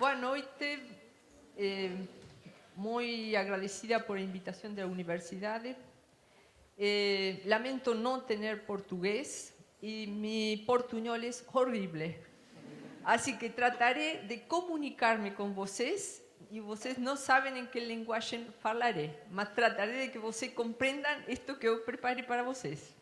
Boa noite. Muy agradecida por la invitación de la universidad. Lamento no tener portugués y mi portuñol es horrible. Así que trataré de comunicarme con vocês y vocês no saben en qué lenguaje falaré, mas trataré de que vocês comprendan esto que yo preparé para vocês.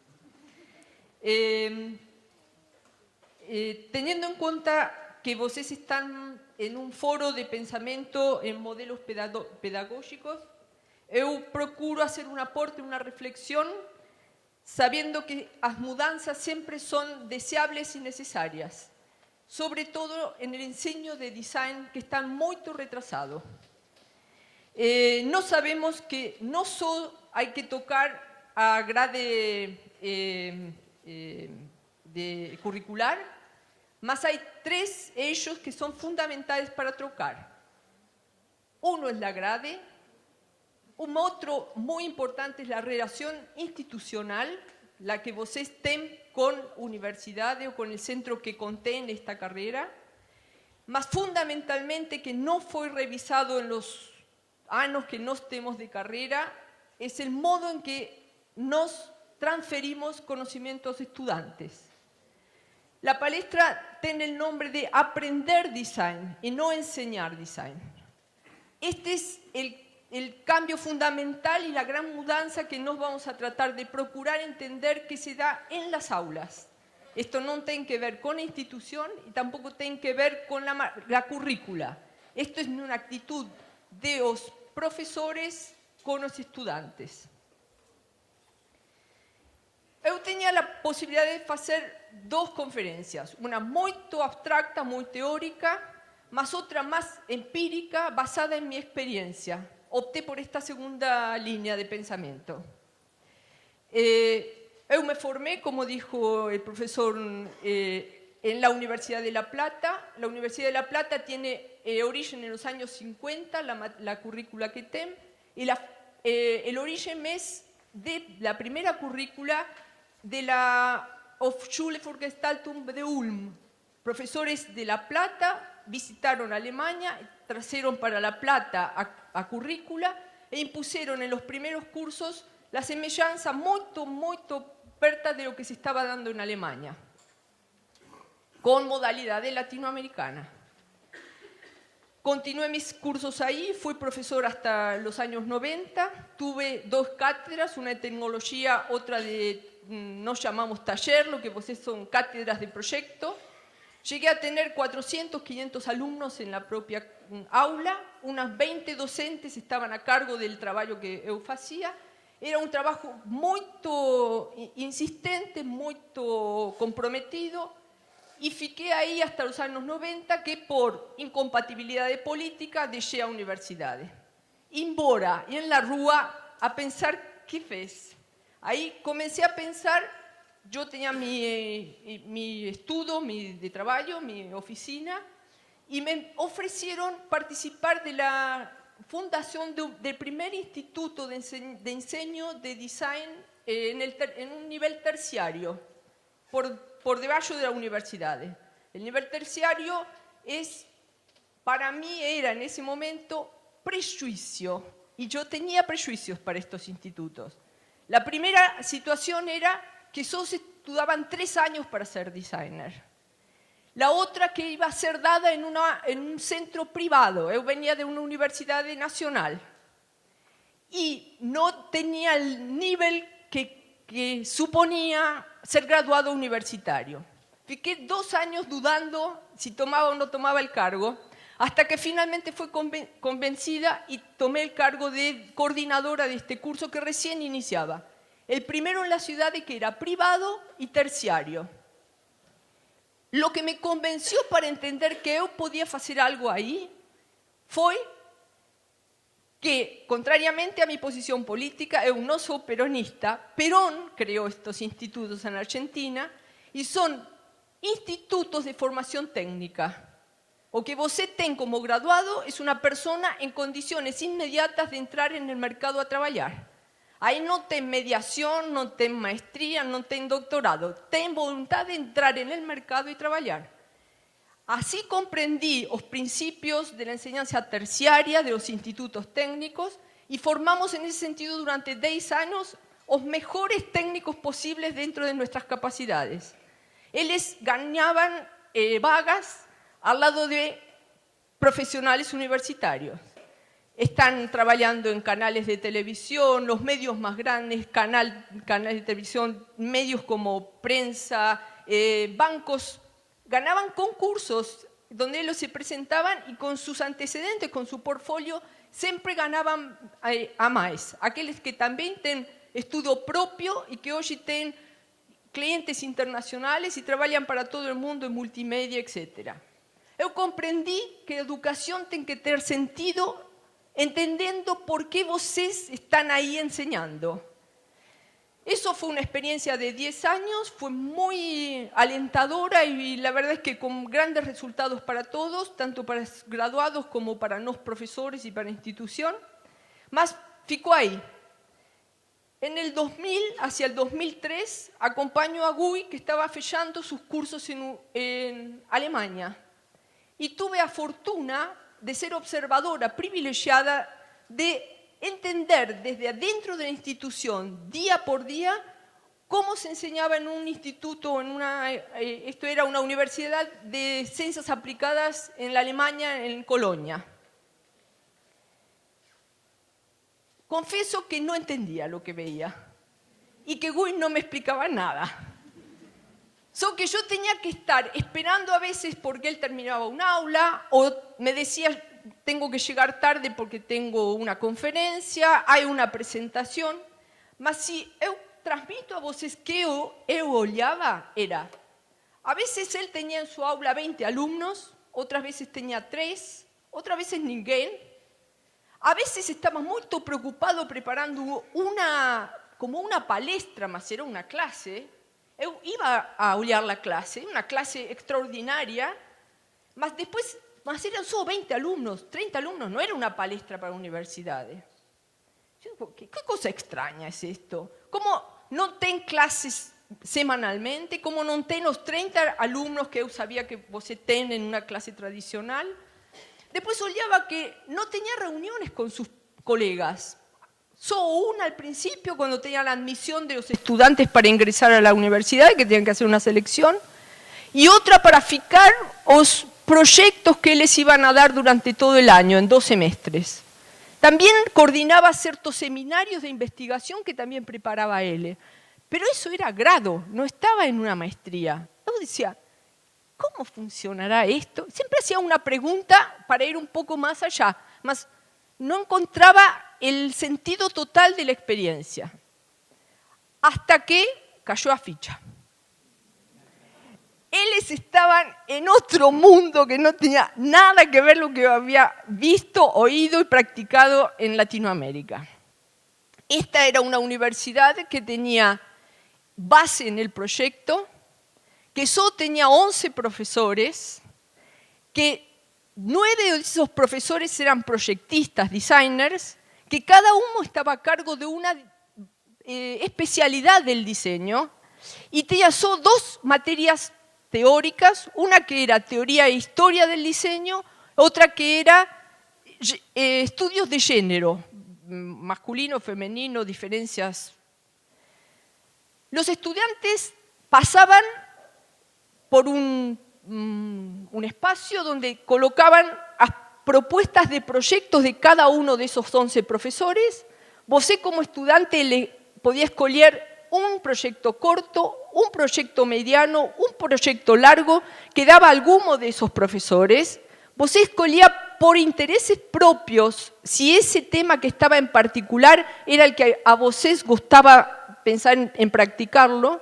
Teniendo en cuenta que vocês están en un foro de pensamiento en modelos pedagógicos, yo procuro hacer un aporte, una reflexión, sabiendo que las mudanzas siempre son deseables y necesarias, sobre todo en el enseño de design que está muy retrasado. No sabemos que no solo hay que tocar a grade de curricular, mas hay tres eixos que son fundamentales para trocar. Uno es la grade, un otro muy importante es la relación institucional, la que vocês têm con universidad o con el centro que contén esta carrera, mas fundamentalmente que no fue revisado en los años que nos tenemos de carrera, es el modo en que nos transferimos conocimientos a estudiantes. La palestra tiene el nombre de Aprender Design y no Enseñar Design. Este es el cambio fundamental y la gran mudanza que nos vamos a tratar de procurar entender que se da en las aulas. Esto no tiene que ver con la institución y tampoco tiene que ver con la currícula. Esto es una actitud de los profesores con los estudiantes. Yo tenía la posibilidad de hacer dos conferencias, una muy abstracta, muy teórica, más otra más empírica, basada en mi experiencia. Opté por esta segunda línea de pensamiento. Yo me formé, como dijo el profesor, en la Universidad de La Plata. La Universidad de La Plata tiene origen en los años 50, la currícula que tiene, y el origen es de la primera currícula de la Hochschule für Gestaltung de Ulm. Profesores de La Plata visitaron Alemania, trajeron para La Plata a currícula e impusieron en los primeros cursos la semejanza muy aperta de lo que se estaba dando en Alemania, con modalidades latinoamericanas. Continué mis cursos ahí, fui profesor hasta los años 90, tuve dos cátedras, una de tecnología, otra de, nos llamamos taller, lo que pues son cátedras de proyecto. Llegué a tener 400, 500 alumnos en la propia aula, unas 20 docentes estaban a cargo del trabajo que yo hacía. Era un trabajo muy insistente, muy comprometido, y fiqué ahí hasta los años 90, que por incompatibilidad de política dejé a universidades. Embora, y en la rúa, a pensar qué fez. Ahí comencé a pensar, yo tenía mi estudio, de trabajo, mi oficina, y me ofrecieron participar de la fundación del primer instituto de enseño de design en un nivel terciario, por debajo de la universidad. El nivel terciario para mí era en ese momento prejuicio, y yo tenía prejuicios para estos institutos. La primera situación era que solo se estudiaban 3 años para ser designer. La otra que iba a ser dada en un centro privado. Yo venía de una universidad nacional y no tenía el nivel que suponía ser graduado universitario. Fiqué 2 años dudando si tomaba o no tomaba el cargo, hasta que finalmente fui convencida y tomé el cargo de coordinadora de este curso que recién iniciaba. El primero en la ciudad, que era privado y terciario. Lo que me convenció para entender que yo podía hacer algo ahí fue que, contrariamente a mi posición política, yo no soy peronista. Perón creó estos institutos en Argentina y son institutos de formación técnica. O que você ten como graduado es una persona en condiciones inmediatas de entrar en el mercado a trabajar. Ahí no ten mediación, no ten maestría, no ten doctorado. Ten voluntad de entrar en el mercado y trabajar. Así comprendí los principios de la enseñanza terciaria de los institutos técnicos y formamos en ese sentido durante 10 años los mejores técnicos posibles dentro de nuestras capacidades. Ellos ganaban vagas al lado de profesionales universitarios. Están trabajando en canales de televisión, los medios más grandes, canales de televisión, medios como prensa, bancos. Ganaban concursos donde ellos se presentaban y con sus antecedentes, con su portfolio, siempre ganaban a más. Aquellos que también tienen estudio propio y que hoy tienen clientes internacionales y trabajan para todo el mundo en multimedia, etc. Yo comprendí que la educación tiene que tener sentido entendiendo por qué ustedes están ahí enseñando. Eso fue una experiencia de 10 años, fue muy alentadora y la verdad es que con grandes resultados para todos, tanto para graduados como para los profesores y para la institución. Mas ficó ahí. En el 2000, hacia el 2003, acompaño a Guy, que estaba fechando sus cursos en Alemania. Y tuve la fortuna de ser observadora privilegiada de entender desde adentro de la institución, día por día, cómo se enseñaba en un instituto, esto era una universidad de ciencias aplicadas en la Alemania, en Colonia. Confieso que no entendía lo que veía y que Guy no me explicaba nada. Solo que yo tenía que estar esperando a veces porque él terminaba un aula o me decía tengo que llegar tarde porque tengo una conferencia, hay una presentación. Mas si yo transmito a vocês que yo olhava era, a veces él tenía en su aula 20 alumnos, otras veces tenía 3, otras veces ninguém. A veces estaba muy preocupado preparando como una palestra, mas era una clase. Yo iba a olhar la clase, una clase extraordinaria, mas después eran solo 20 alumnos, 30 alumnos, no era una palestra para universidades. Yo digo, ¿qué cosa extraña es esto? ¿Cómo no ten clases semanalmente? ¿Cómo no ten los 30 alumnos que yo sabía que vos ten en una clase tradicional? Después olhaba que no tenía reuniones con sus colegas. Solo una al principio, cuando tenía la admisión de los estudiantes para ingresar a la universidad, que tenían que hacer una selección, y otra para fijar los proyectos que les iban a dar durante todo el año, en 2 semestres. También coordinaba ciertos seminarios de investigación que también preparaba él. Pero eso era grado, no estaba en una maestría. Yo decía, ¿cómo funcionará esto? Siempre hacía una pregunta para ir un poco más allá, mas no encontraba el sentido total de la experiencia. Hasta que cayó a ficha. Ellos estaban en otro mundo que no tenía nada que ver con lo que yo había visto, oído y practicado en Latinoamérica. Esta era una universidad que tenía base en el proyecto, que solo tenía 11 profesores, que 9 de esos profesores eran proyectistas, designers, que cada uno estaba a cargo de una especialidad del diseño y tenía solo 2 materias teóricas, una que era teoría e historia del diseño, otra que era estudios de género, masculino, femenino, diferencias. Los estudiantes pasaban por un espacio donde colocaban las propuestas de proyectos de cada uno de esos 11 profesores. Vos como estudiante le podía escoger un proyecto corto, un proyecto mediano, un proyecto largo que daba alguno de esos profesores. Vos escolía por intereses propios si ese tema que estaba en particular era el que a vos gustaba pensar en practicarlo.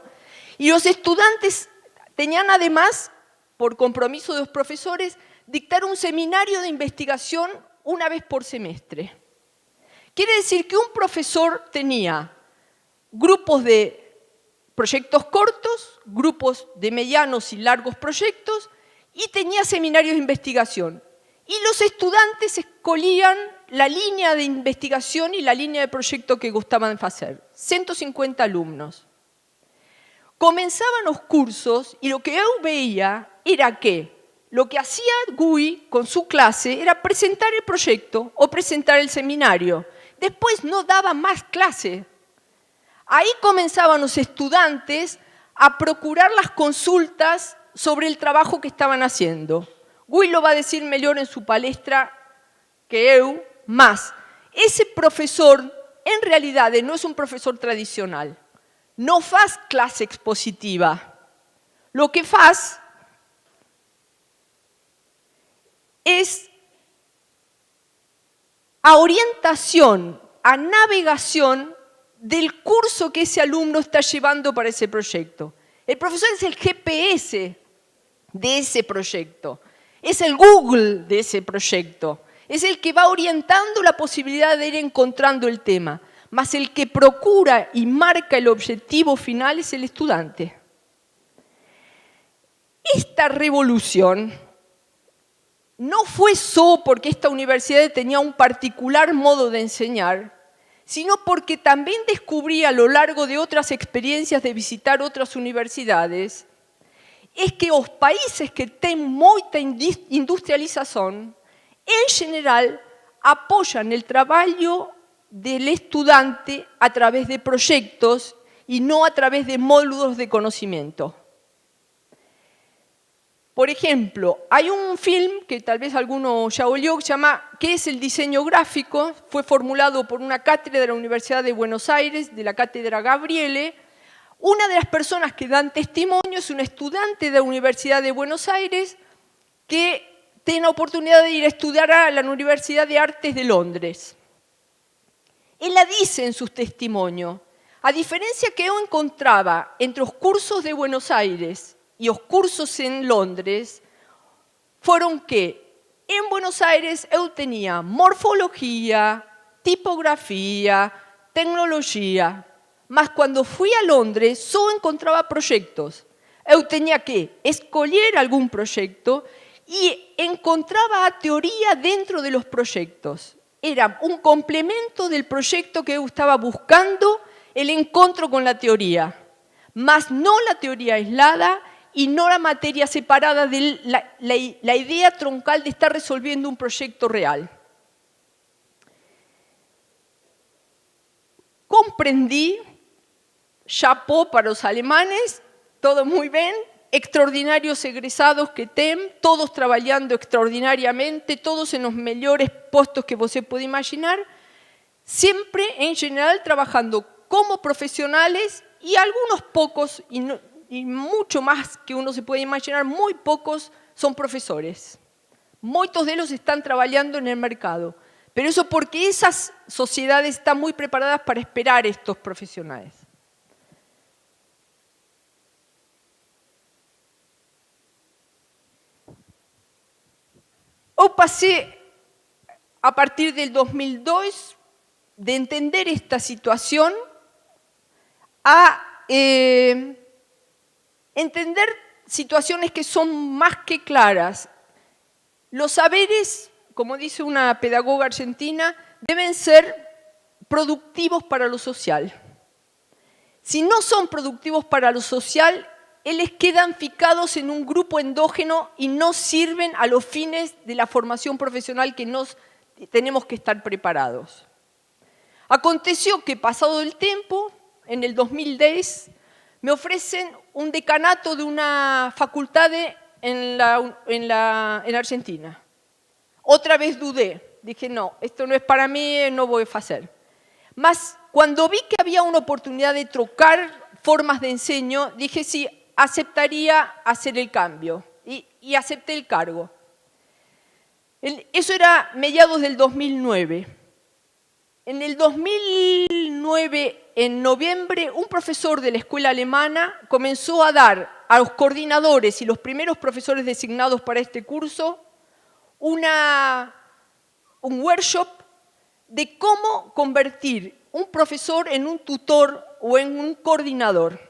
Y los estudiantes tenían además, por compromiso de los profesores, dictar un seminario de investigación una vez por semestre. Quiere decir que un profesor tenía grupos de proyectos cortos, grupos de medianos y largos proyectos, y tenía seminarios de investigación. Y los estudiantes escolían la línea de investigación y la línea de proyecto que gustaban hacer. 150 alumnos. Comenzaban los cursos y lo que yo veía era que lo que hacía GUI con su clase era presentar el proyecto o presentar el seminario. Después no daba más clase. Ahí comenzaban los estudiantes a procurar las consultas sobre el trabajo que estaban haciendo. GUI lo va a decir mejor en su palestra que eu, más. Ese profesor, en realidad, no es un profesor tradicional. No faz clase expositiva. Lo que faz es a orientación, a navegación del curso que ese alumno está llevando para ese proyecto. El profesor es el GPS de ese proyecto, es el Google de ese proyecto, es el que va orientando la posibilidad de ir encontrando el tema, mas el que procura y marca el objetivo final es el estudiante. Esta revolución no fue solo porque esta universidad tenía un particular modo de enseñar, sino porque también descubrí a lo largo de otras experiencias de visitar otras universidades, es que los países que tienen mucha industrialización, en general, apoyan el trabajo del estudiante a través de proyectos y no a través de módulos de conocimiento. Por ejemplo, hay un film que tal vez alguno ya oyó, que se llama ¿Qué es el diseño gráfico? Fue formulado por una cátedra de la Universidad de Buenos Aires, de la cátedra Gabriele. Una de las personas que dan testimonio es un estudiante de la Universidad de Buenos Aires que tiene la oportunidad de ir a estudiar a la Universidad de Artes de Londres. Él la dice en sus testimonios, a diferencia que yo encontraba entre los cursos de Buenos Aires y los cursos en Londres, fueron que en Buenos Aires yo tenía morfología, tipografía, tecnología, mas cuando fui a Londres solo encontraba proyectos. Yo tenía que escoger algún proyecto y encontraba a teoría dentro de los proyectos. Era un complemento del proyecto que yo estaba buscando, el encuentro con la teoría, mas no la teoría aislada y no la materia separada de la idea troncal de estar resolviendo un proyecto real. Comprendí, chapeau para los alemanes, todo muy bien, extraordinarios egresados que tienen, todos trabajando extraordinariamente, todos en los mejores puestos que você puede imaginar, siempre en general trabajando como profesionales y algunos pocos, y mucho más que uno se puede imaginar, muy pocos son profesores. Muchos de ellos están trabajando en el mercado, pero eso porque esas sociedades están muy preparadas para esperar a estos profesionales. Yo pasé, a partir del 2002, de entender esta situación a entender situaciones que son más que claras. Los saberes, como dice una pedagoga argentina, deben ser productivos para lo social. Si no son productivos para lo social, les quedan ficados en un grupo endógeno y no sirven a los fines de la formación profesional que tenemos que estar preparados. Aconteció que pasado el tiempo, en el 2010, me ofrecen un decanato de una facultad en Argentina. Otra vez dudé, dije no, esto no es para mí, no voy a hacer. Mas cuando vi que había una oportunidad de trocar formas de enseño, dije sí, aceptaría hacer el cambio y acepté el cargo. Eso era mediados del 2009. En el 2009, en noviembre, un profesor de la escuela alemana comenzó a dar a los coordinadores y los primeros profesores designados para este curso un workshop de cómo convertir un profesor en un tutor o en un coordinador.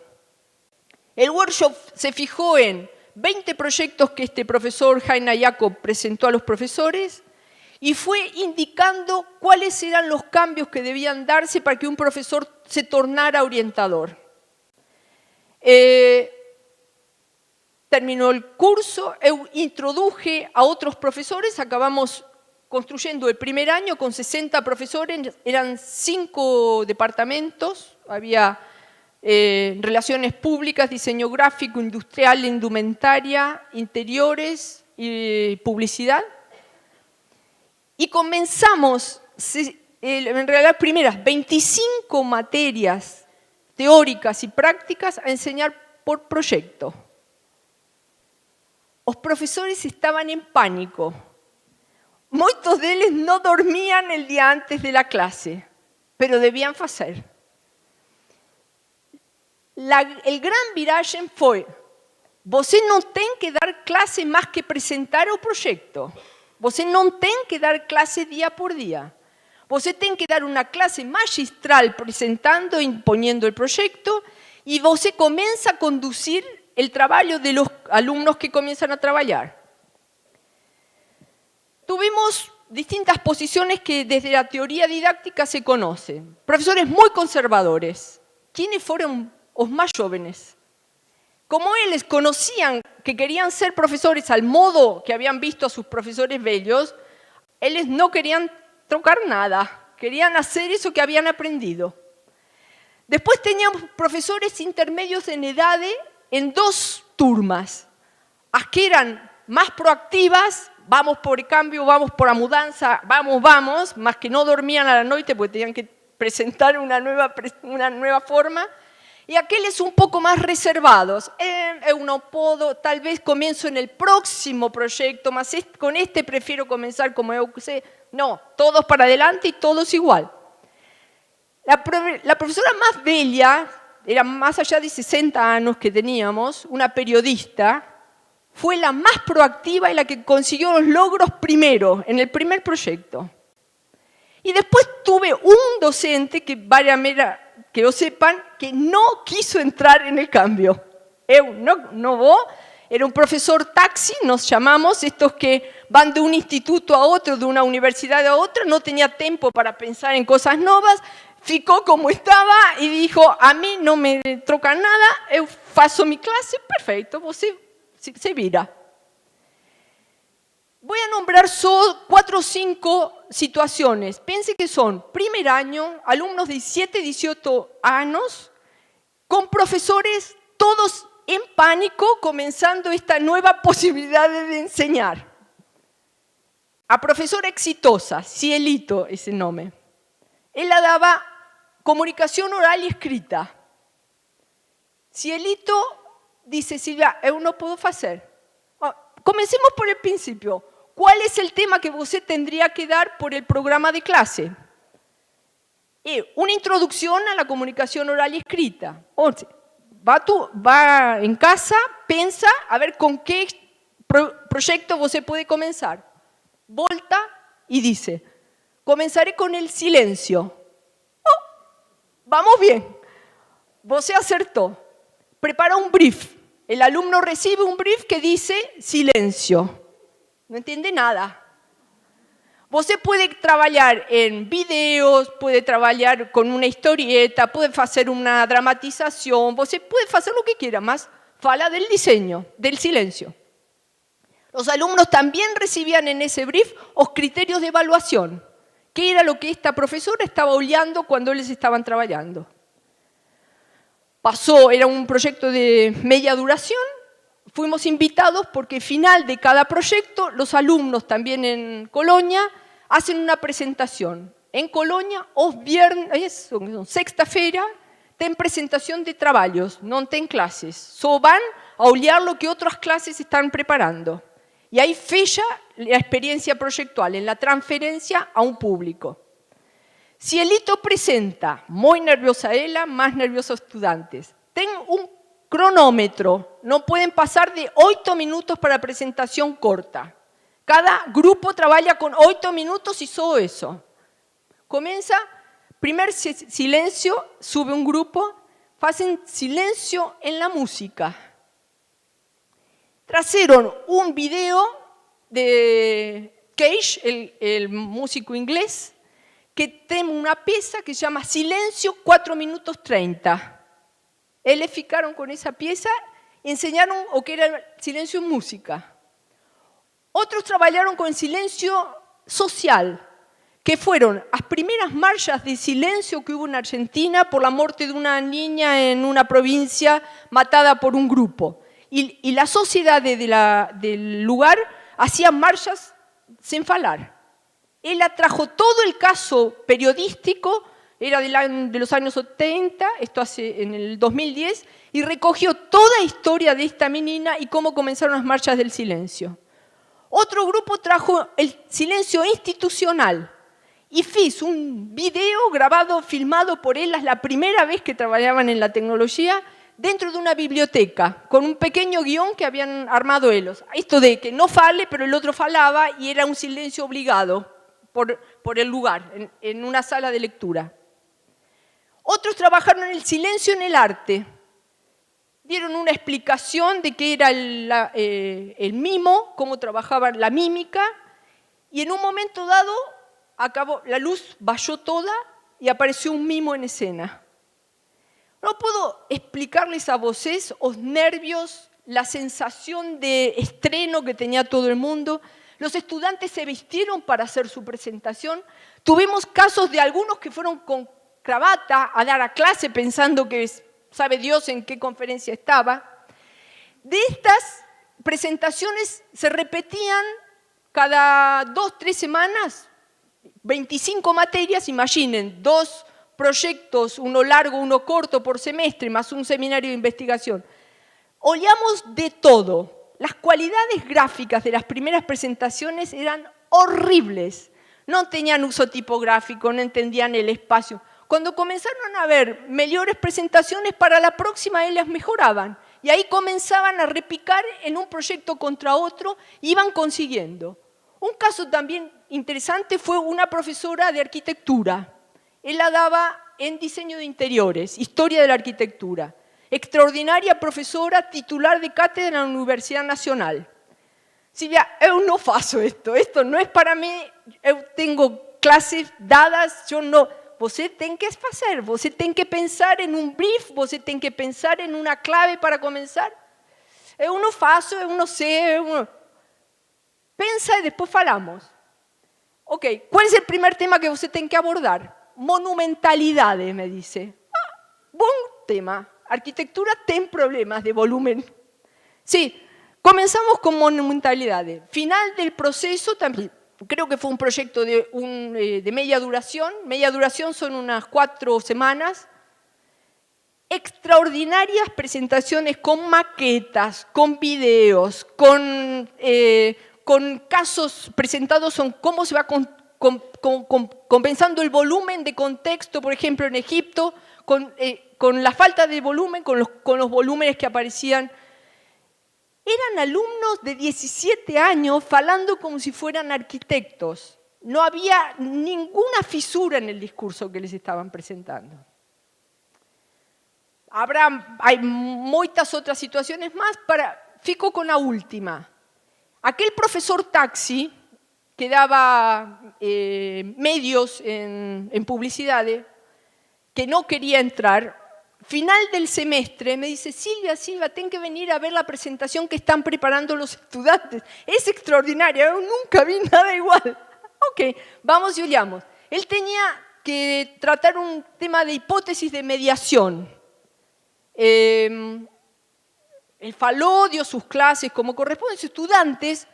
El workshop se fijó en 20 proyectos que este profesor Heiner Jakob presentó a los profesores y fue indicando cuáles eran los cambios que debían darse para que un profesor se tornara orientador. terminó el curso, eu introduje a otros profesores, acabamos construyendo el primer año con 60 profesores, eran 5 departamentos, había relaciones públicas, diseño gráfico, industrial, indumentaria, interiores y publicidad. Y comenzamos, en realidad, primeras 25 materias teóricas y prácticas a enseñar por proyecto. Los profesores estaban en pánico. Muchos de ellos no dormían el día antes de la clase, pero debían hacer. El gran viragem foi: você não tem que dar clase mais que apresentar o projeto. Você não tem que dar clase dia por dia. Você tem que dar uma clase magistral apresentando e imponiendo o projeto, e você começa a conduzir o trabalho de los alumnos que comienzan a trabalhar. Tuvimos distintas posiciones que desde la teoría didáctica se conocen. Profesores muy conservadores. ¿Quiénes fueron los más jóvenes? Como ellos conocían que querían ser profesores al modo que habían visto a sus profesores bellos, ellos no querían tocar nada, querían hacer eso que habían aprendido. Después teníamos profesores intermedios en edades en 2 turmas. Las que eran más proactivas, vamos por el cambio, vamos por la mudanza, vamos, más que no dormían a la noche porque tenían que presentar una nueva forma. Y aquellos un poco más reservados. Eu no puedo, tal vez comienzo en el próximo proyecto, mas con este prefiero comenzar como eu sé. No, todos para adelante y todos igual. La profesora más bella, era más allá de 60 años que teníamos, una periodista, fue la más proactiva y la que consiguió los logros primero, en el primer proyecto. Y después tuve un docente que que lo sepan, que no quiso entrar en el cambio. Era un profesor taxi, nos llamamos, estos que van de un instituto a otro, de una universidad a otra, no tenía tiempo para pensar en cosas nuevas, ficó como estaba y dijo: a mí no me trocan nada, eu faço mi clase, perfecto, você se vira. Voy a nombrar solo 4 o 5 situaciones. Piense que son primer año, alumnos de 17, 18 años, con profesores todos en pánico, comenzando esta nueva posibilidad de enseñar. A profesora exitosa, Cielito, ese nombre. Él la daba comunicación oral y escrita. Cielito dice: Silvia, eu no puedo hacer. Comencemos por el principio. ¿Cuál es el tema que usted tendría que dar por el programa de clase? Una introducción a la comunicación oral y escrita. Va en casa, piensa a ver con qué proyecto usted puede comenzar. Volta y dice: comenzaré con el silencio. Vamos bien. Usted acertó. Prepara un brief. El alumno recibe un brief que dice silencio. No entiende nada. Usted puede trabajar en videos, puede trabajar con una historieta, puede hacer una dramatización, usted puede hacer lo que quiera, más fala del diseño, del silencio. Los alumnos también recibían en ese brief los criterios de evaluación, que era lo que esta profesora estaba oleando cuando les estaban trabajando. Era un proyecto de media duración. Fuimos invitados porque al final de cada proyecto los alumnos también en Colonia hacen una presentación. En Colonia, los viernes, sexta-feira, tienen presentación de trabajos, no tienen clases. Solo van a olear lo que otras clases están preparando. Y ahí fecha la experiencia proyectual, en la transferencia a un público. Cielito presenta, muy nerviosa ella, más nerviosos estudiantes. Ten un cronómetro, no pueden pasar de 8 minutos para presentación corta. Cada grupo trabaja con 8 minutos y solo eso. Comienza, primer silencio, sube un grupo, hacen silencio en la música. Trajeron un video de Cage, el músico inglés, que tiene una pieza que se llama Silencio 4 minutos 30. Ellos ficaron con esa pieza enseñaron o que era el silencio en música. Otros trabajaron con el silencio social, que fueron las primeras marchas de silencio que hubo en Argentina por la muerte de una niña en una provincia matada por un grupo. Y la sociedad del lugar hacía marchas sin falar. Él atrajo todo el caso periodístico, era de los años 70, esto hace en el 2010, y recogió toda la historia de esta menina y cómo comenzaron las marchas del silencio. Otro grupo trajo el silencio institucional y hizo un video grabado, filmado por él, la primera vez que trabajaban en la tecnología, dentro de una biblioteca, con un pequeño guión que habían armado ellos. Esto de que no fale, pero el otro falaba y era un silencio obligado por el lugar, en una sala de lectura. Otros trabajaron en el silencio en el arte. Dieron una explicación de qué era el mimo, cómo trabajaba la mímica, y en un momento dado la luz bajó toda y apareció un mimo en escena. No puedo explicarles a vosotros los nervios, la sensación de estreno que tenía todo el mundo. Los estudiantes se vistieron para hacer su presentación. Tuvimos casos de algunos que fueron con cravata a dar a clase pensando que sabe Dios en qué conferencia estaba. De estas presentaciones se repetían cada 2-3 semanas, 25 materias, imaginen, 2 proyectos, uno largo, uno corto por semestre, más un seminario de investigación. Oíamos de todo. Las cualidades gráficas de las primeras presentaciones eran horribles. No tenían uso tipográfico, no entendían el espacio. Cuando comenzaron a ver mejores presentaciones, para la próxima ellas mejoraban. Y ahí comenzaban a repicar en un proyecto contra otro, iban consiguiendo. Un caso también interesante fue una profesora de arquitectura. Él la daba en diseño de interiores, historia de la arquitectura. Extraordinaria profesora, titular de cátedra en la Universidad Nacional. Silvia, yo no faço esto no es para mí, yo tengo clases dadas, yo no. Você tem que fazer, você tem que pensar en un brief, você tem que pensar en una clave para comenzar. Eu não faço, eu não sei. Pensa y después falamos. Ok, ¿cuál es el primer tema que você tem que abordar? Monumentalidades, me dice. Buen tema. Arquitectura tem problemas de volumen. Sí, comenzamos con monumentalidades. Final del proceso también. Creo que fue un proyecto de media duración. Media duración son unas 4 semanas. Extraordinarias presentaciones con maquetas, con videos, con casos presentados son cómo se va compensando el volumen de contexto, por ejemplo, en Egipto, con la falta de volumen, con los volúmenes que aparecían. Eran alumnos de 17 años falando como si fueran arquitectos. No había ninguna fisura en el discurso que les estaban presentando. Hay muchas otras situaciones más, fico con la última. Aquel profesor taxi que daba medios en publicidad, que no quería entrar, final del semestre me dice, Silvia, tengo que venir a ver la presentación que están preparando los estudiantes. Es extraordinaria, yo nunca vi nada igual. Ok, vamos y ollamos. Él tenía que tratar un tema de hipótesis de mediación. Él faló, dio sus clases como corresponde. Los estudiantes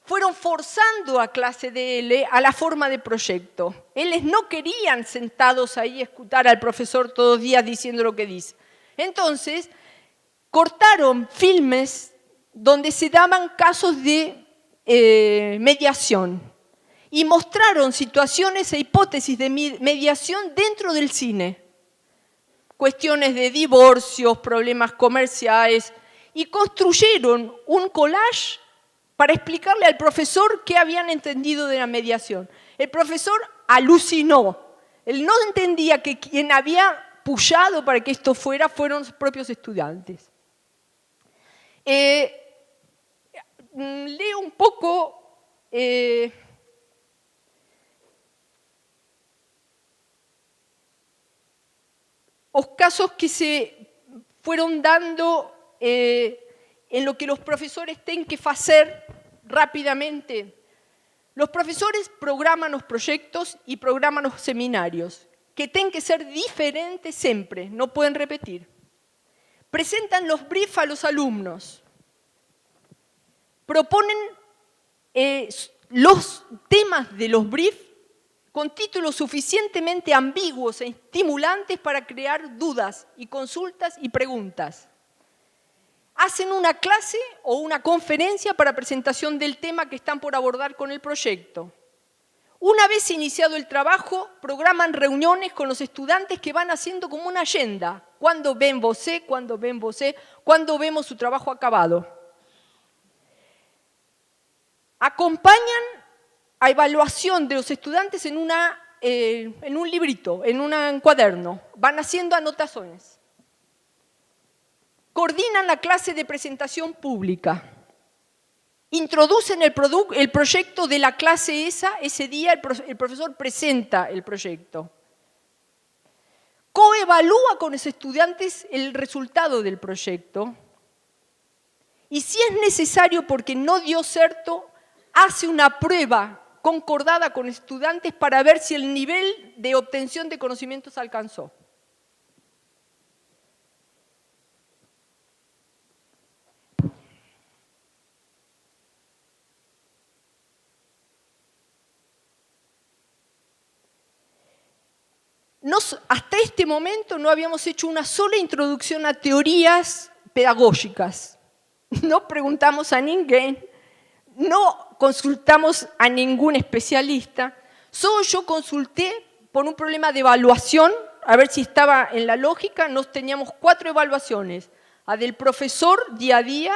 fueron forzando a clase de él a la forma de proyecto. Ellos no querían sentados ahí escuchar al profesor todos los días diciendo lo que dice. Entonces, cortaron filmes donde se daban casos de mediación y mostraron situaciones e hipótesis de mediación dentro del cine. Cuestiones de divorcios, problemas comerciales, y construyeron un collage para explicarle al profesor qué habían entendido de la mediación. El profesor alucinó. Él no entendía que quien había pushado para que esto fueron los propios estudiantes. Leo un poco los casos que se fueron dando en lo que los profesores tienen que hacer rápidamente. Los profesores programan los proyectos y programan los seminarios, que tienen que ser diferentes siempre, no pueden repetir. Presentan los briefs a los alumnos. Proponen los temas de los briefs con títulos suficientemente ambiguos e estimulantes para crear dudas y consultas y preguntas. Hacen una clase o una conferencia para presentación del tema que están por abordar con el proyecto. Una vez iniciado el trabajo, programan reuniones con los estudiantes que van haciendo como una agenda. ¿Cuándo ven vosé? ¿Cuándo ven vosé? ¿Cuándo vemos su trabajo acabado? Acompañan a evaluación de los estudiantes en un librito, en un cuaderno. Van haciendo anotaciones. Coordinan la clase de presentación pública. Introducen el proyecto de la clase ese día el profesor presenta el proyecto. Coevalúa con los estudiantes el resultado del proyecto. Y si es necesario porque no dio cierto, hace una prueba concordada con estudiantes para ver si el nivel de obtención de conocimientos alcanzó. Hasta este momento no habíamos hecho una sola introducción a teorías pedagógicas. No preguntamos a ninguém, no consultamos a ningún especialista, solo yo consulté por un problema de evaluación, a ver si estaba en la lógica. Nos teníamos 4 evaluaciones, la del profesor día a día,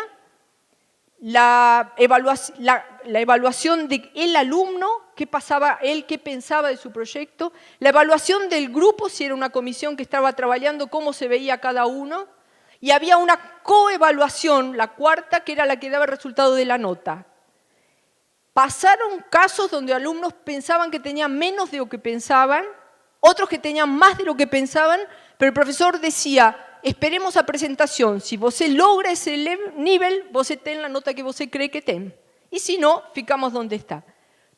la evaluación del alumno, qué pasaba él, qué pensaba de su proyecto, la evaluación del grupo, si era una comisión que estaba trabajando, cómo se veía cada uno, y había una coevaluación, la cuarta, que era la que daba el resultado de la nota. Pasaron casos donde alumnos pensaban que tenían menos de lo que pensaban, otros que tenían más de lo que pensaban, pero el profesor decía: esperemos a presentación, si você logra ese nivel, você ten la nota que você cree que ten. Y si no, ficamos donde está.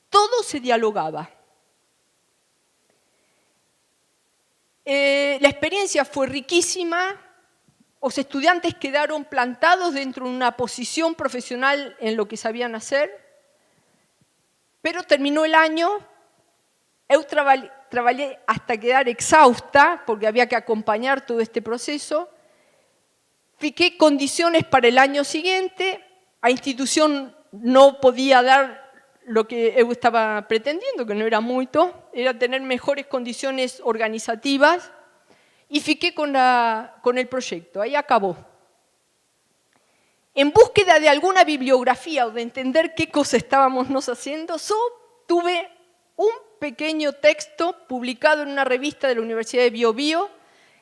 Todo se dialogaba. La experiencia fue riquísima. Los estudiantes quedaron plantados dentro de una posición profesional en lo que sabían hacer. Pero terminó el año. Eu trabajé hasta quedar exhausta, porque había que acompañar todo este proceso. Fiqué condiciones para el año siguiente. La institución no podía dar lo que yo estaba pretendiendo, que no era mucho, era tener mejores condiciones organizativas, y fiqué con el proyecto. Ahí acabó. En búsqueda de alguna bibliografía o de entender qué cosa estábamos haciendo, tuve un pequeño texto publicado en una revista de la Universidad de Bio Bio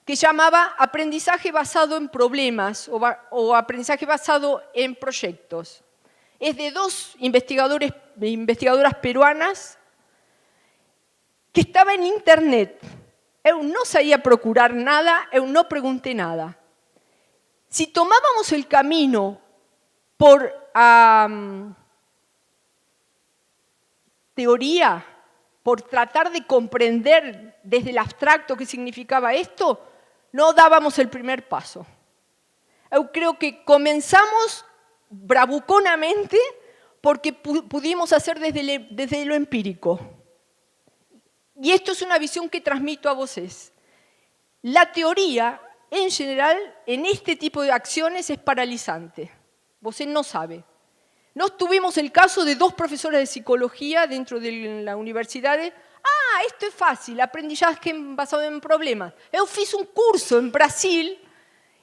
que llamaba Aprendizaje basado en problemas o Aprendizaje basado en proyectos. Es de 2 investigadoras peruanas que estaba en internet. Yo no sabía procurar nada, yo no pregunté nada. Si tomábamos el camino por teoría, por tratar de comprender desde el abstracto qué significaba esto, no dábamos el primer paso. Yo creo que comenzamos bravuconamente porque pudimos hacer desde lo empírico. Y esto es una visión que transmito a vosotros. La teoría, en general, en este tipo de acciones es paralizante. Vosotros no sabe. Nos tuvimos el caso de 2 profesores de psicología dentro de la universidad. Esto es fácil, aprendizaje basado en problemas. Yo hice un curso en Brasil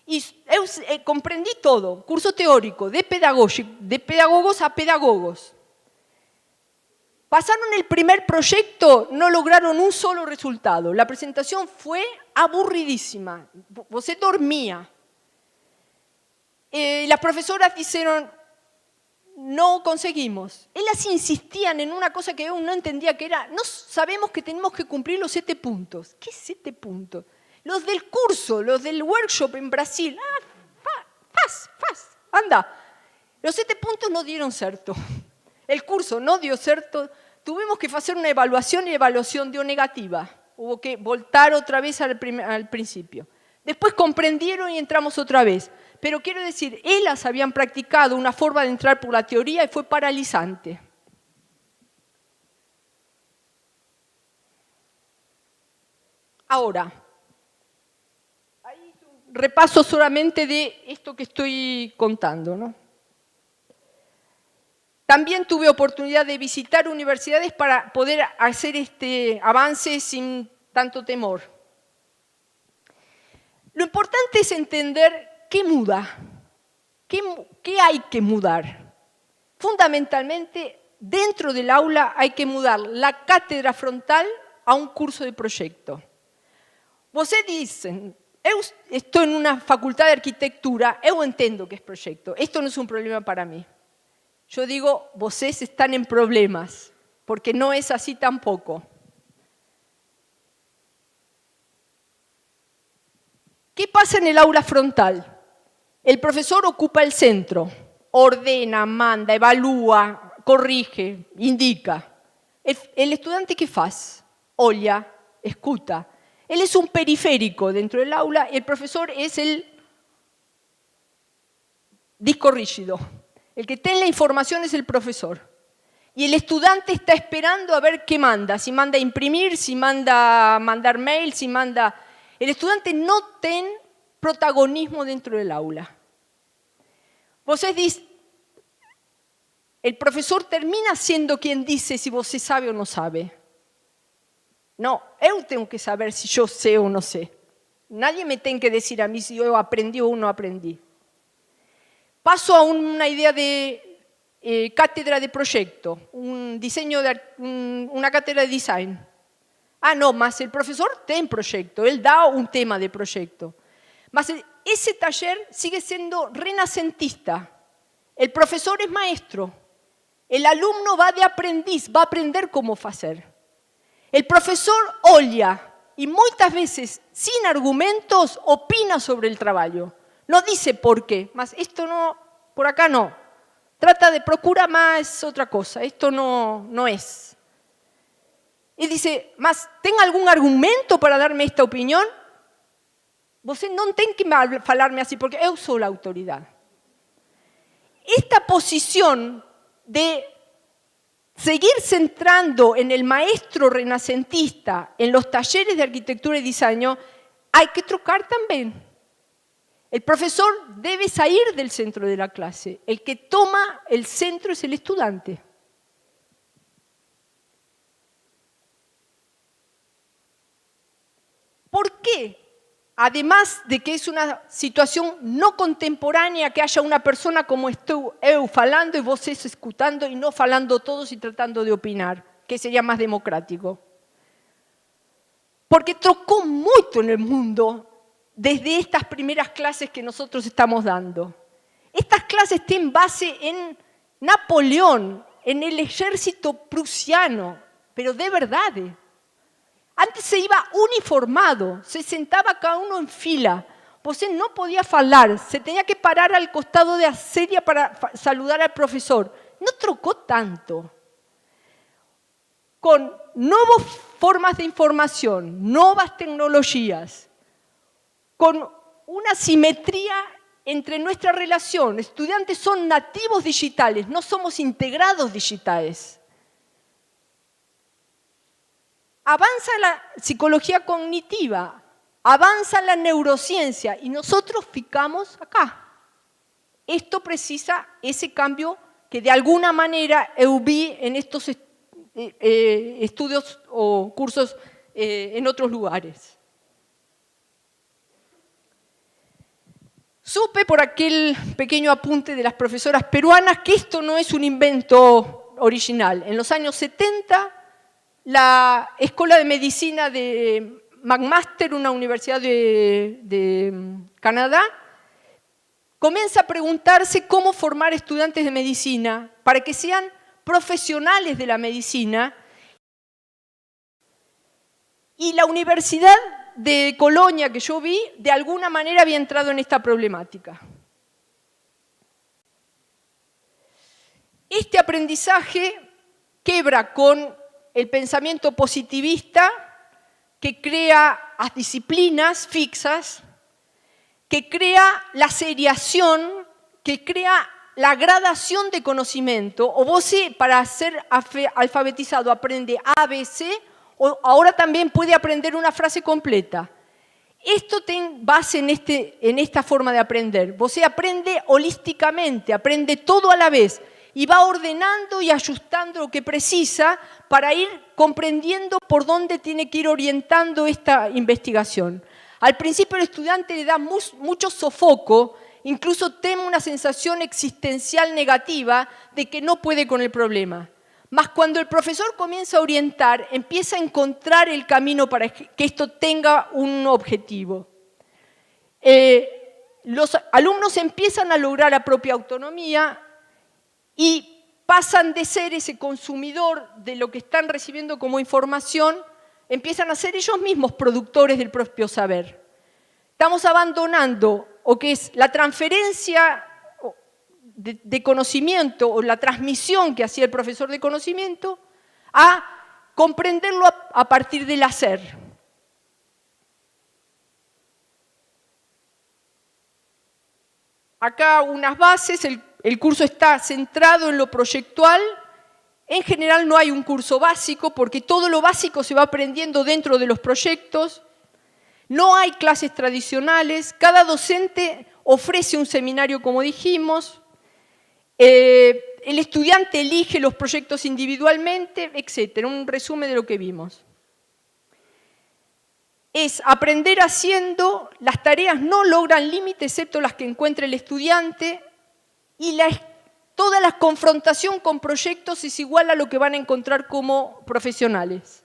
y yo comprendí todo, curso teórico, de pedagogos a pedagogos. Pasaron el primer proyecto, no lograron un solo resultado. La presentación fue aburridísima. Vosé dormía. Las profesoras dijeron: no conseguimos. Ellas insistían en una cosa que yo no entendía, que era: no sabemos que tenemos que cumplir los 7 puntos. ¿Qué 7 puntos? Los del curso, los del workshop en Brasil. Anda. Los 7 puntos no dieron certo. El curso no dio certo. Tuvimos que hacer una evaluación y la evaluación dio negativa. Hubo que voltar otra vez al principio. Después comprendieron y entramos otra vez. Pero quiero decir, ellas habían practicado una forma de entrar por la teoría y fue paralizante. Ahora, ahí un repaso solamente de esto que estoy contando, ¿no? También tuve oportunidad de visitar universidades para poder hacer este avance sin tanto temor. Lo importante es entender qué muda, qué hay que mudar. Fundamentalmente, dentro del aula hay que mudar la cátedra frontal a un curso de proyecto. Vocês dicen, eu estou en una facultad de arquitectura, eu entendo que es proyecto, esto no es un problema para mí. Yo digo, vocês están en problemas, porque no es así tampoco. ¿Qué pasa en el aula frontal? El profesor ocupa el centro, ordena, manda, evalúa, corrige, indica. El estudiante, ¿qué hace? Olla, escuta. Él es un periférico dentro del aula, el profesor es el disco rígido. El que tiene la información es el profesor. Y el estudiante está esperando a ver qué manda. Si manda a imprimir, si manda a mandar mail, si manda... El estudiante no tiene protagonismo dentro del aula. Vocês dicen, el profesor termina siendo quien dice si você sabe o no sabe. No, yo tengo que saber si yo sé o no sé. Nadie me tiene que decir a mí si yo aprendí o no aprendí. Paso a una idea de cátedra de proyecto, un diseño una cátedra de design. Ah, no, más el profesor tiene proyecto, él da un tema de proyecto. Mas ese taller sigue siendo renacentista. El profesor es maestro. El alumno va de aprendiz, va a aprender cómo hacer. El profesor olla y muchas veces, sin argumentos, opina sobre el trabajo. No dice por qué, mas esto no, por acá no. Trata de procura más otra cosa, esto no es. Y dice, mas ¿ten algún argumento para darme esta opinión? Você no tiene que hablarme así porque yo soy la autoridad. Esta posición de seguir centrando en el maestro renacentista en los talleres de arquitectura y diseño, hay que trocar también. El profesor debe salir del centro de la clase. El que toma el centro es el estudiante. ¿Por qué? Además de que es una situación no contemporánea que haya una persona como estoy yo falando y vocês escuchando y no falando todos y tratando de opinar, que sería más democrático. Porque trocó mucho en el mundo desde estas primeras clases que nosotros estamos dando. Estas clases tienen base en Napoleón, en el ejército prusiano, pero de verdad. Antes se iba uniformado, se sentaba cada uno en fila. Você no podía hablar, se tenía que parar al costado de la sedia para saludar al profesor. No trocó tanto. Con nuevas formas de información, nuevas tecnologías, con una simetría entre nuestra relación. Estudiantes son nativos digitales, no somos integrados digitales. Avanza la psicología cognitiva, avanza la neurociencia y nosotros ficamos acá. Esto precisa ese cambio que de alguna manera eu vi en estos estudios o cursos en otros lugares. Supe por aquel pequeño apunte de las profesoras peruanas que esto no es un invento original. En los años 70, la Escuela de Medicina de McMaster, una universidad de Canadá, comienza a preguntarse cómo formar estudiantes de medicina para que sean profesionales de la medicina. Y la Universidad de Colonia que yo vi, de alguna manera había entrado en esta problemática. Este aprendizaje quebra con el pensamiento positivista que crea las disciplinas fixas, que crea la seriación, que crea la gradación de conocimiento. O vos, para ser alfabetizado, aprende A, B, C, o ahora también puede aprender una frase completa. Esto tiene base en esta forma de aprender. Vos aprende holísticamente, aprende todo a la vez y va ordenando y ajustando lo que precisa para ir comprendiendo por dónde tiene que ir orientando esta investigación. Al principio el estudiante le da mucho sofoco, incluso teme una sensación existencial negativa de que no puede con el problema. Mas cuando el profesor comienza a orientar, empieza a encontrar el camino para que esto tenga un objetivo. Los alumnos empiezan a lograr la propia autonomía y pasan de ser ese consumidor de lo que están recibiendo como información, empiezan a ser ellos mismos productores del propio saber. Estamos abandonando lo que es la transferencia de conocimiento o la transmisión que hacía el profesor de conocimiento a comprenderlo a partir del hacer. Acá unas bases, el curso está centrado en lo proyectual. En general no hay un curso básico porque todo lo básico se va aprendiendo dentro de los proyectos. No hay clases tradicionales, cada docente ofrece un seminario como dijimos. El estudiante elige los proyectos individualmente, etc. Un resumen de lo que vimos. Es aprender haciendo, las tareas no logran límite excepto las que encuentre el estudiante y toda la confrontación con proyectos es igual a lo que van a encontrar como profesionales.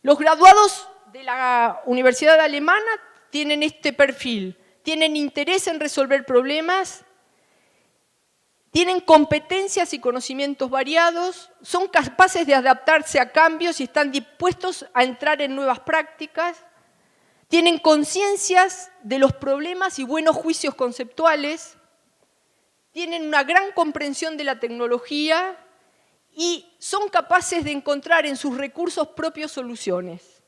Los graduados de la Universidad Alemana tienen este perfil, tienen interés en resolver problemas, tienen competencias y conocimientos variados, son capaces de adaptarse a cambios y están dispuestos a entrar en nuevas prácticas, tienen conciencias de los problemas y buenos juicios conceptuales, tienen una gran comprensión de la tecnología y son capaces de encontrar en sus recursos propios soluciones.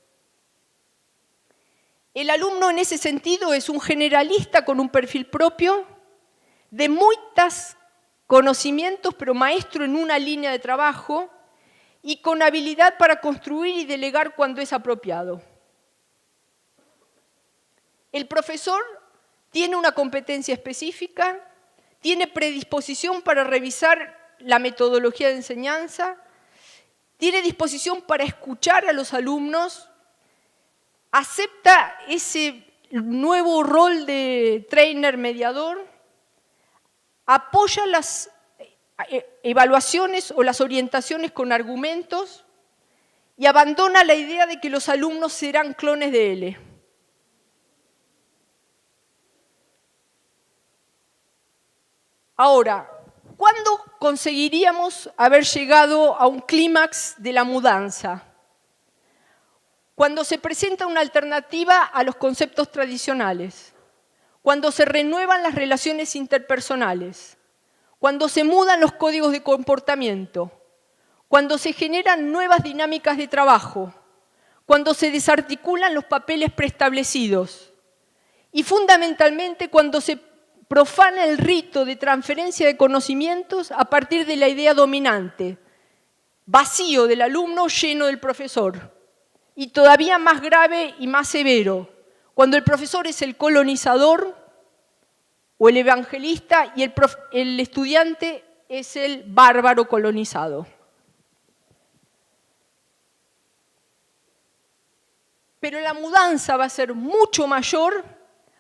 El alumno en ese sentido es un generalista con un perfil propio, de muchos conocimientos, pero maestro en una línea de trabajo y con habilidad para construir y delegar cuando es apropiado. El profesor tiene una competencia específica, tiene predisposición para revisar la metodología de enseñanza, tiene disposición para escuchar a los alumnos, acepta ese nuevo rol de trainer mediador, apoya las evaluaciones o las orientaciones con argumentos y abandona la idea de que los alumnos serán clones de él. Ahora, ¿cuándo conseguiríamos haber llegado a un clímax de la mudanza? Cuando se presenta una alternativa a los conceptos tradicionales, cuando se renuevan las relaciones interpersonales, cuando se mudan los códigos de comportamiento, cuando se generan nuevas dinámicas de trabajo, cuando se desarticulan los papeles preestablecidos y fundamentalmente cuando se profana el rito de transferencia de conocimientos a partir de la idea dominante, vacío del alumno, lleno del profesor. Y todavía más grave y más severo, cuando el profesor es el colonizador o el evangelista y el estudiante es el bárbaro colonizado. Pero la mudanza va a ser mucho mayor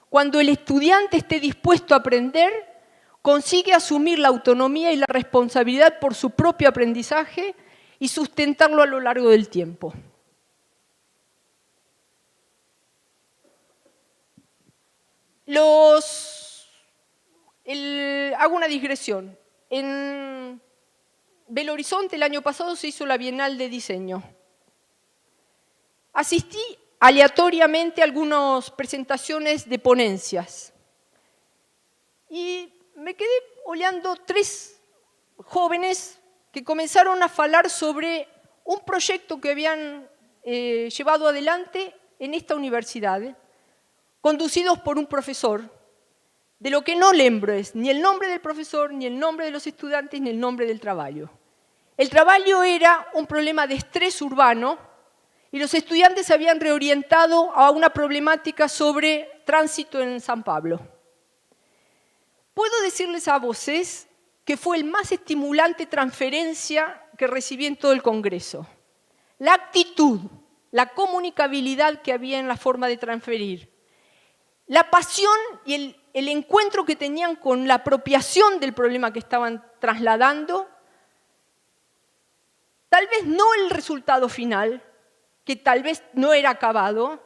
cuando el estudiante esté dispuesto a aprender, consigue asumir la autonomía y la responsabilidad por su propio aprendizaje y sustentarlo a lo largo del tiempo. Hago una digresión. En Belo Horizonte el año pasado se hizo la Bienal de Diseño. Asistí aleatoriamente a algunas presentaciones de ponencias y me quedé olhando 3 jóvenes que comenzaron a hablar sobre un proyecto que habían llevado adelante en esta universidad, conducidos por un profesor, de lo que no lembro es ni el nombre del profesor, ni el nombre de los estudiantes, ni el nombre del trabajo. El trabajo era un problema de estrés urbano y los estudiantes se habían reorientado a una problemática sobre tránsito en San Pablo. Puedo decirles a voces que fue el más estimulante transferencia que recibí en todo el Congreso. La actitud, la comunicabilidad que había en la forma de transferir, la pasión y el encuentro que tenían con la apropiación del problema que estaban trasladando, tal vez no el resultado final, que tal vez no era acabado,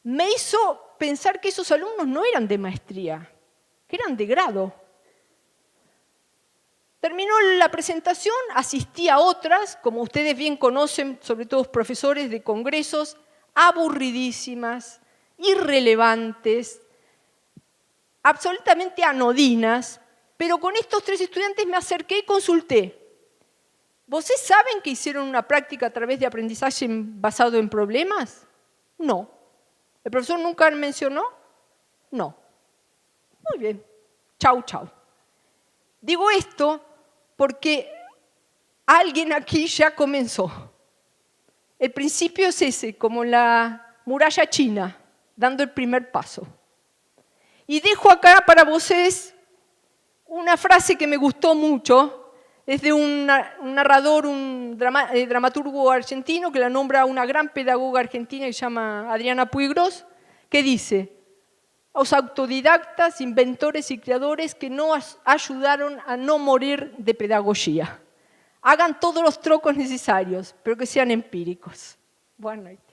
me hizo pensar que esos alumnos no eran de maestría, que eran de grado. Terminó la presentación, asistí a otras, como ustedes bien conocen, sobre todo profesores de congresos, aburridísimas, irrelevantes, absolutamente anodinas, pero con estos 3 estudiantes me acerqué y consulté. ¿Ustedes saben que hicieron una práctica a través de aprendizaje basado en problemas? No. ¿El profesor nunca mencionó? No. Muy bien. Chau, chau. Digo esto porque alguien aquí ya comenzó. El principio es ese, como la muralla china, dando el primer paso. Y dejo acá para ustedes una frase que me gustó mucho, es de un narrador, un dramaturgo argentino que la nombra una gran pedagoga argentina que se llama Adriana Puigros, que dice: los autodidactas, inventores y creadores que nos ayudaron a no morir de pedagogía. Hagan todos los trocos necesarios, pero que sean empíricos. Buenas noches.